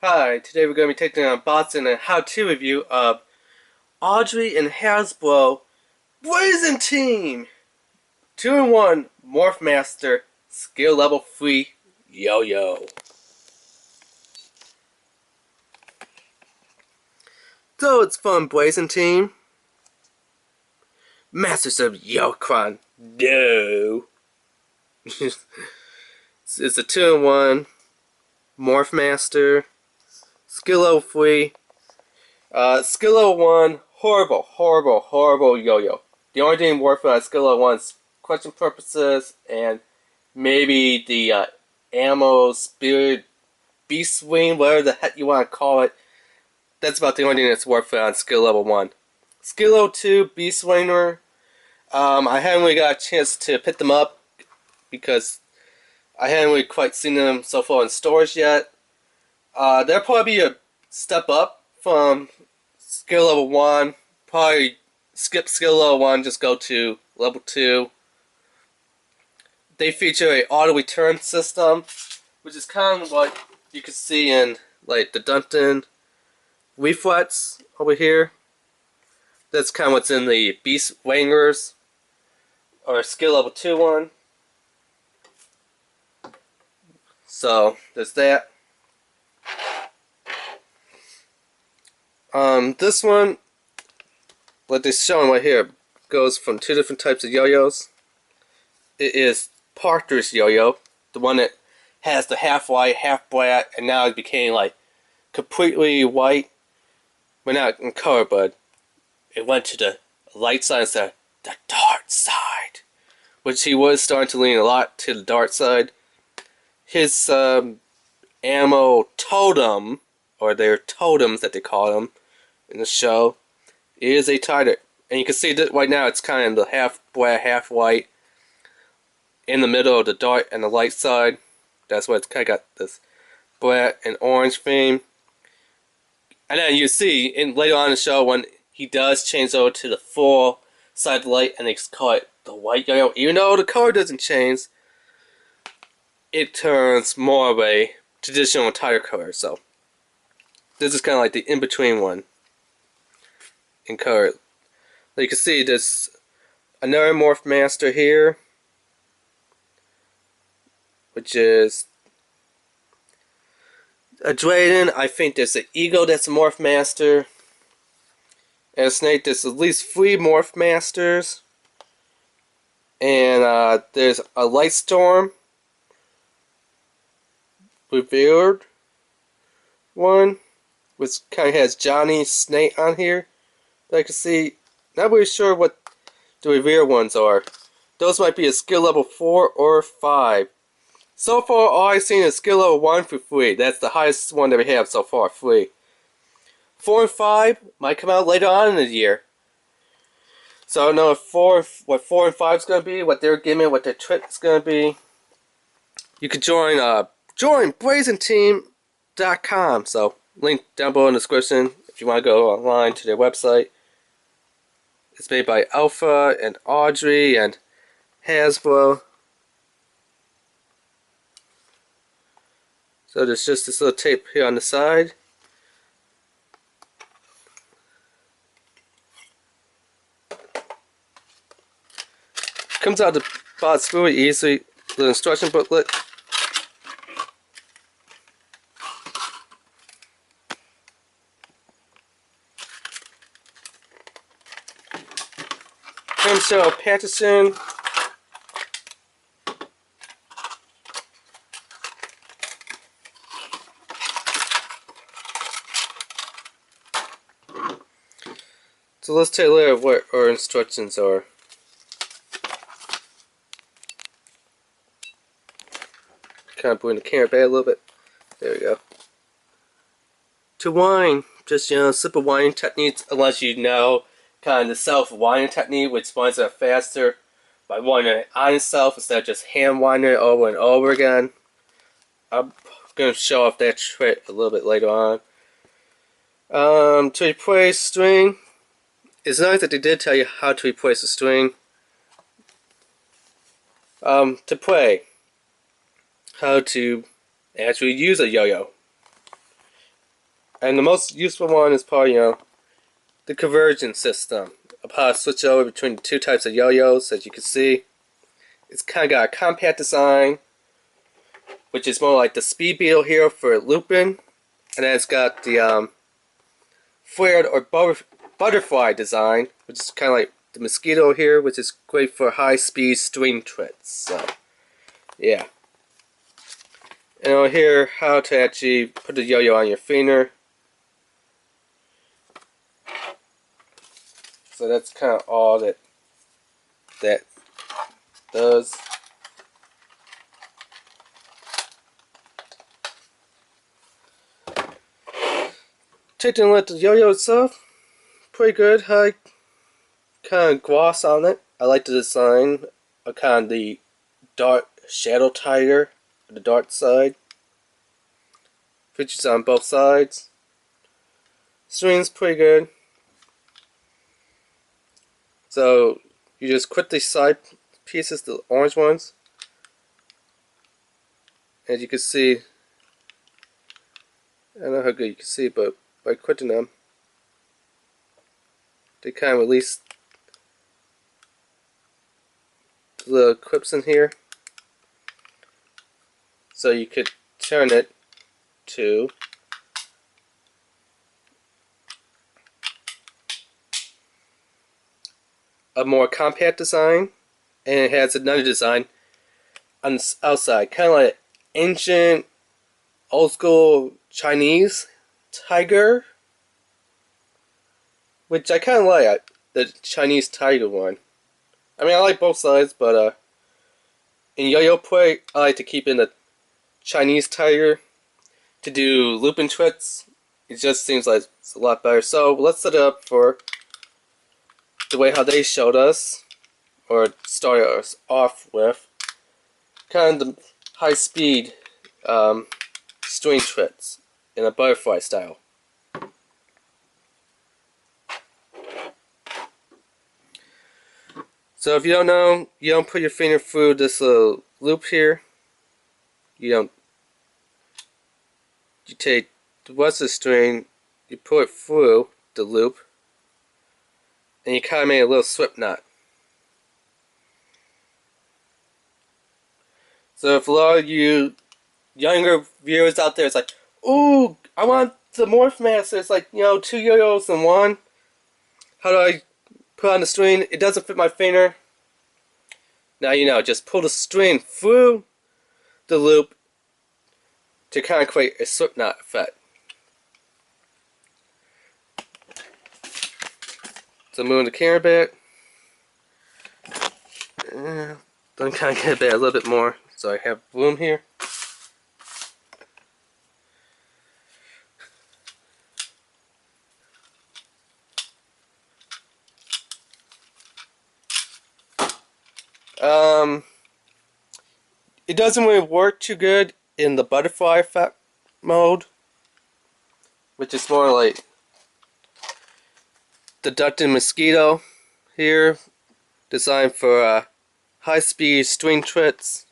Hi, today we're going to be taking an unboxing and how-to review of AULDEY and HASBRO Brazen Team 2-in-1 Morph Master Skill Level 3 Yo-Yo. So it's from Brazen Team, Masters of Yo Kwon Do. It's a 2-in-1 Morph Master Skill Level 3. Skill Level 1, horrible yo-yo. The only thing worth on Skill Level 1 is question purposes and maybe the ammo, spirit, beast wing, whatever the heck you want to call it. That's about the only thing that's worth it on Skill Level 1. Skill Level 2, Beast Winger. I haven't really got a chance to pick them up because I haven't really quite seen them so far in stores yet. They'll probably be a step up from Skill Level 1. Probably skip Skill Level 1, just go to Level 2. They feature a auto return system, which is kind of what you can see in like the Dunton Reflex over here. That's kind of what's in the Beast Wangers or Skill Level 2 one. So there's that. This one, what they're showing right here, goes from two different types of yo-yos. It is Parker's yo-yo, the one that has the half white, half black, and now it became like completely white. Well, not in color, but it went to the light side instead of the dark side, which he was starting to lean a lot to the dark side. His ammo totem, or their totems that they call them in the show, is a tighter. And you can see that right now it's kind of the half black, half white, in the middle of the dark and the light side. That's why it's kind of got this black and orange theme. And then you see in later on in the show when he does change over to the full side light and they call it the white yo-yo, even though the color doesn't change, it turns more of a traditional tire color. So this is kind of like the in-between one in color. You can see there's another Morph Master here, which is a Dragon. I think there's an Eagle that's a Morph Master. And a Snake, there's at least 3 Morph Masters. And there's a Light Storm revealed one, which kind of has Johnny Snake on here. But I can see, not really sure what the revealed ones are. Those might be a skill level 4 or 5. So far, all I've seen is skill level 1 for 3. That's the highest one that we have so far, 3. 4 and 5 might come out later on in the year. So I don't know if what 4 and 5 is going to be, what their gimmick, what their trick is going to be. You can join BrazenTeam.com. So link down below in the description if you want to go online to their website. It's made by Alpha and AULDEY and HASBRO. So there's just this little tape here on the side. Comes out the box really easily. The instruction booklet. Clamshell packaging. So let's take a look at what our instructions are. Kind of putting the camera back a little bit. There we go. To whine, just simple whining techniques, unless you know kind of the self-whining technique, which winds up faster by whining it on itself instead of just hand whining it over and over again. I'm going to show off that trick a little bit later on. To replace string, it's nice that they did tell you how to replace the string. To play, how to actually use a yo-yo. And the most useful one is probably, the conversion system of how to switch over between the two types of yo-yos. As you can see, it's kind of got a compact design, which is more like the speed beetle here for looping, and then it's got the flared or butterfly design, which is kind of like the mosquito here, which is great for high-speed string tricks. So, yeah. And over here, how to actually put the yo-yo on your finger. So that's kind of all that does. Taking a look at the yo-yo itself, pretty good. High kind of gloss on it. I like the design of kind of the dark shadow tiger on the dark side. Features on both sides. String's pretty good. So you just quit the side pieces, the orange ones. As you can see, I don't know how good you can see, but by quitting them, they kind of release the little clips in here. So you could turn it to a more compact design, and it has another design on the outside, kind of like ancient, old school Chinese tiger, which I kind of like, the Chinese tiger one. I mean, I like both sides, but in yo-yo play, I like to keep in the Chinese tiger to do looping tricks. It just seems like it's a lot better. So let's set it up for the way how they showed us, or started us off with, kind of the high-speed string tricks in a butterfly style. So if you don't know, you don't put your finger through this little loop here. You take the rest of the string, you pull it through the loop, and you kind of make a little slip knot. So if a lot of you younger viewers out there, it's like, ooh, I want the Morph Master. It's like, two yo-yos in one. How do I put on the string? It doesn't fit my finger. Now you know, just pull the string through the loop to kind of create a slip knot effect. So moving the camera back. Then kind of get it back a little bit more, so I have room here. It doesn't really work too good in the butterfly effect mode, which is more like the ducked-in mosquito here, designed for high-speed string tricks.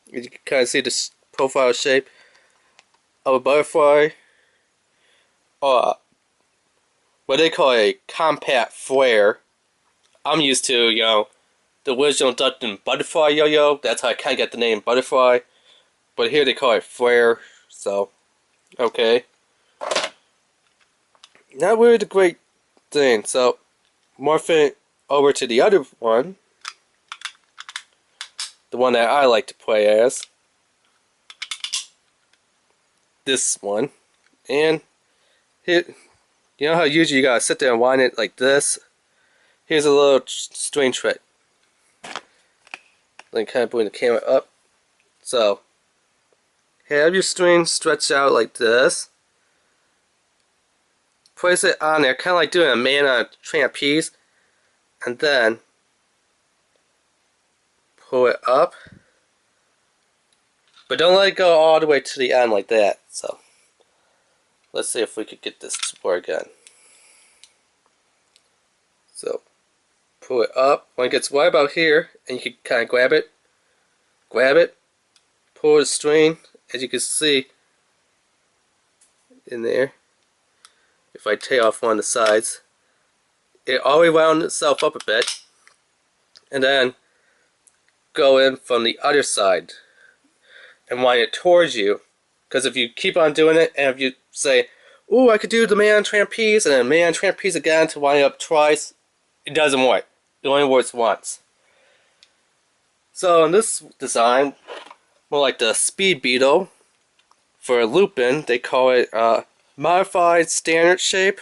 You can kind of see the profile shape of a butterfly, or what they call a compact flare. I'm used to, the original ducked-in butterfly yo-yo. That's how I kind of get the name butterfly. But here they call it flare, so, okay. Not really the great thing, so morphing over to the other one, the one that I like to play as, this one, and here, you know how usually you gotta sit there and wind it like this? Here's a little string trick. Then kind of bring the camera up. So, have your string stretched out like this. Place it on there, kind of like doing a man on a trapeze, and then pull it up, but don't let it go all the way to the end like that. So let's see if we could get this to work again. So pull it up when it gets right about here, and you can kind of grab it, pull the string. As you can see, in there. If I take off one of the sides, it already wound itself up a bit, and then go in from the other side and wind it towards you. Because if you keep on doing it, and if you say, "Ooh, I could do the man trapeze," and then man trapeze again to wind it up twice, it doesn't work. It only works once. So in this design, more like the speed beetle for looping, they call it modified standard shape.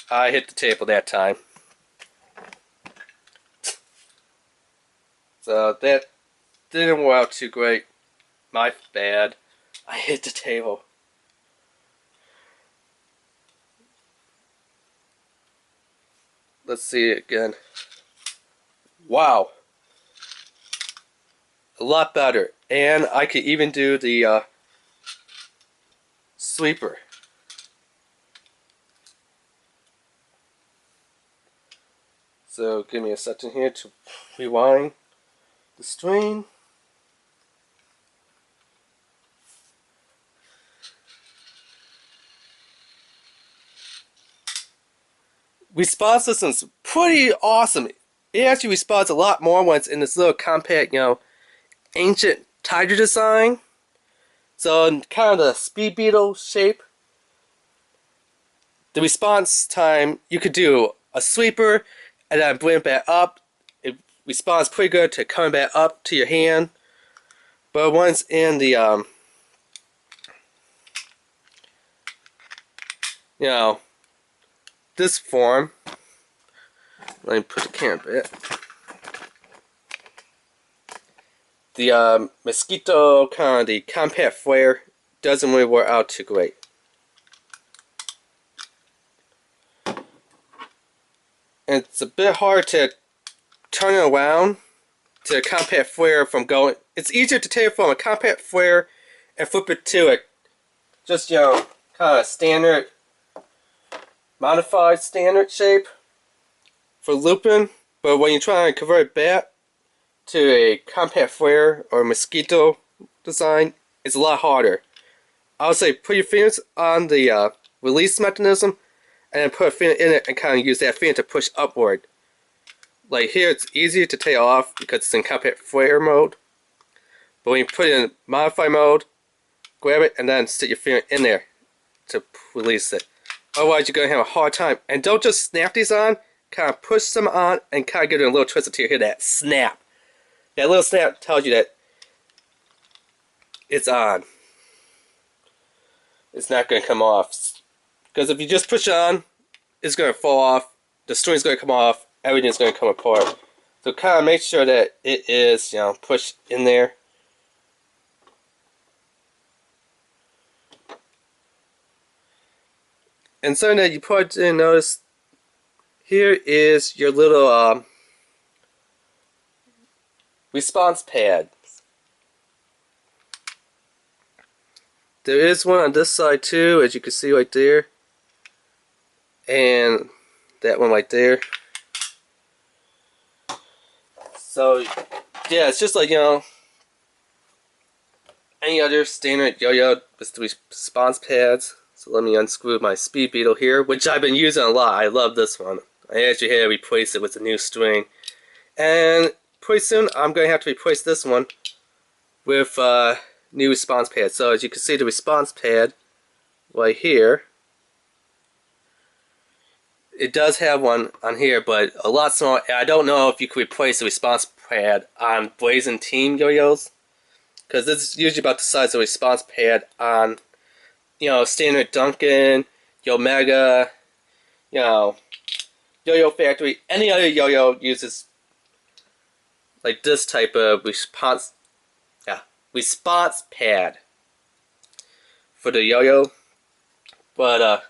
I hit the table that time. So that didn't work out too great. My bad. I hit the table. Let's see it again. Wow. A lot better. And I could even do the sweeper. So give me a second here to rewind the string. Response system's pretty awesome. It actually responds a lot more when it's in this little compact, ancient tiger design. So in kind of the speed beetle shape, the response time, you could do a sweeper and then bring it back up. It responds pretty good to coming back up to your hand. But once in the this form, let me put the camera back. The mosquito kind of the compact flare doesn't really work out too great. And it's a bit hard to turn it around to a compact flare from going. It's easier to take it from a compact flare and flip it to a just kind of standard, modified standard shape for looping. But when you try and convert it back to a compact flare or mosquito design, it's a lot harder. I would say put your fingers on the release mechanism and then put a finger in it and kind of use that finger to push upward. Like here, it's easier to take off because it's in compact flare mode. But when you put it in modify mode, grab it and then stick your finger in there to release it. Otherwise, you're going to have a hard time. And don't just snap these on, kind of push them on and kind of give it a little twist until you hear that snap. That little snap tells you that it's on. It's not going to come off. Because if you just push it on, it's going to fall off, the string's going to come off, everything's going to come apart. So kind of make sure that it is, pushed in there. And something that you probably didn't notice, here is your little response pad. There is one on this side too, as you can see right there. And that one right there. So, yeah, it's just like, any other standard yo-yo with the response pads. So let me unscrew my speed beetle here, which I've been using a lot. I love this one. I actually had to replace it with a new string. And pretty soon, I'm going to have to replace this one with new response pad. So as you can see, the response pad right here, it does have one on here, but a lot smaller. I don't know if you could replace the response pad on Blazing Team yo-yos, because this is usually about the size of the response pad on, standard Duncan, Yo Mega, Yo-Yo Factory. Any other yo-yo uses like this type of response pad for the yo-yo, but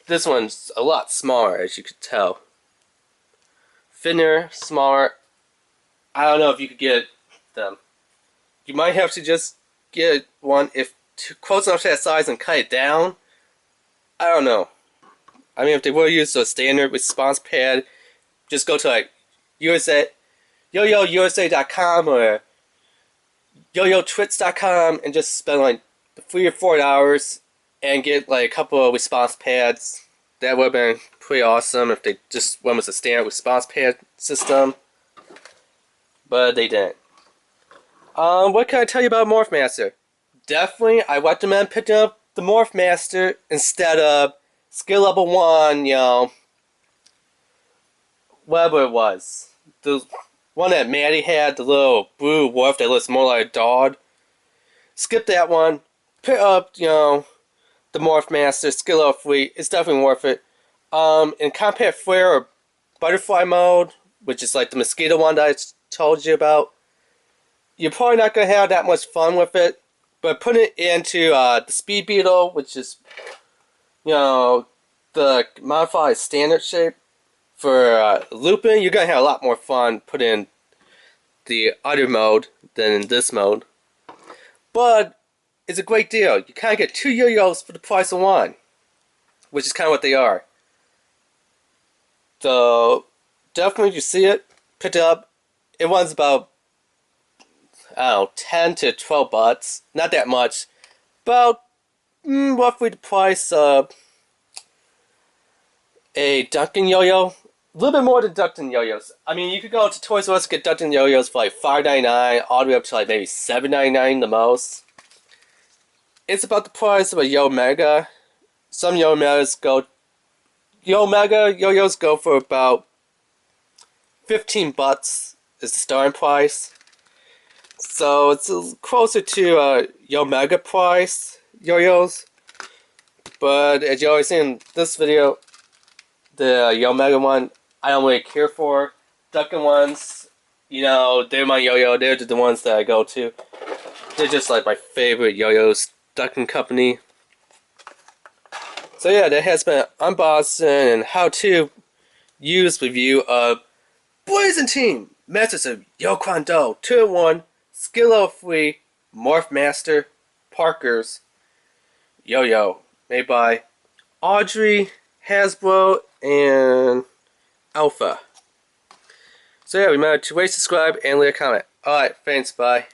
this one's a lot smaller, as you could tell. Thinner, smaller. I don't know if you could get them. You might have to just get one if close enough to that size and cut it down. I don't know. I mean, if they will use a standard response pad, just go to like USA, YoYoUSA.com or YoYoTwits.com and just spend like 3 or 4 hours and get like a couple of response pads. That would have been pretty awesome if they just went with a standard response pad system. But they didn't. What can I tell you about Morph Master? Definitely, I recommend picking up the Morph Master instead of skill level 1, you know, whatever it was. The one that Maddie had, the little blue wolf that looks more like a dog. Skip that one. Pick up, you know, the Morph Master, skill level 3. It's definitely worth it. In Combat Flare or Butterfly mode, which is like the mosquito one that I told you about, you're probably not going to have that much fun with it. But put it into the Speed Beetle, which is, you know, the modified standard shape for looping, you're going to have a lot more fun put in the other mode than in this mode. But it's a great deal. You kind of get 2 yo-yos for the price of 1, which is kind of what they are. So definitely, if you see it, pick it up. It runs about, I don't know, 10 to 12 bucks. Not that much. About roughly the price of a Duncan yo-yo. A little bit more than Duncan yo-yos. I mean, you could go to Toys R Us and get Duncan yo-yos for like $5.99 all the way up to like maybe $7.99 the most. It's about the price of a Yo Mega. Some Yo Megas go... Yo Mega yo-yos go for about 15 bucks is the starting price. So it's closer to Yo Mega price yo-yos. But as you always see in this video, the Yo Mega one, I don't really care for. Duncan ones, you know, they're my yo-yo. They're the ones that I go to. They're just like my favorite yo-yos. Duncan company. So yeah, that has been unboxing and how-to use review of Blazing Team Masters of Yo Kwon Do 2-in-1 Skill Level 3 Morph Master Parker's Yo-Yo, made by AULDEY, HASBRO, and Alpha. So yeah, remember to rate, subscribe, and leave a comment. Alright, thanks, bye.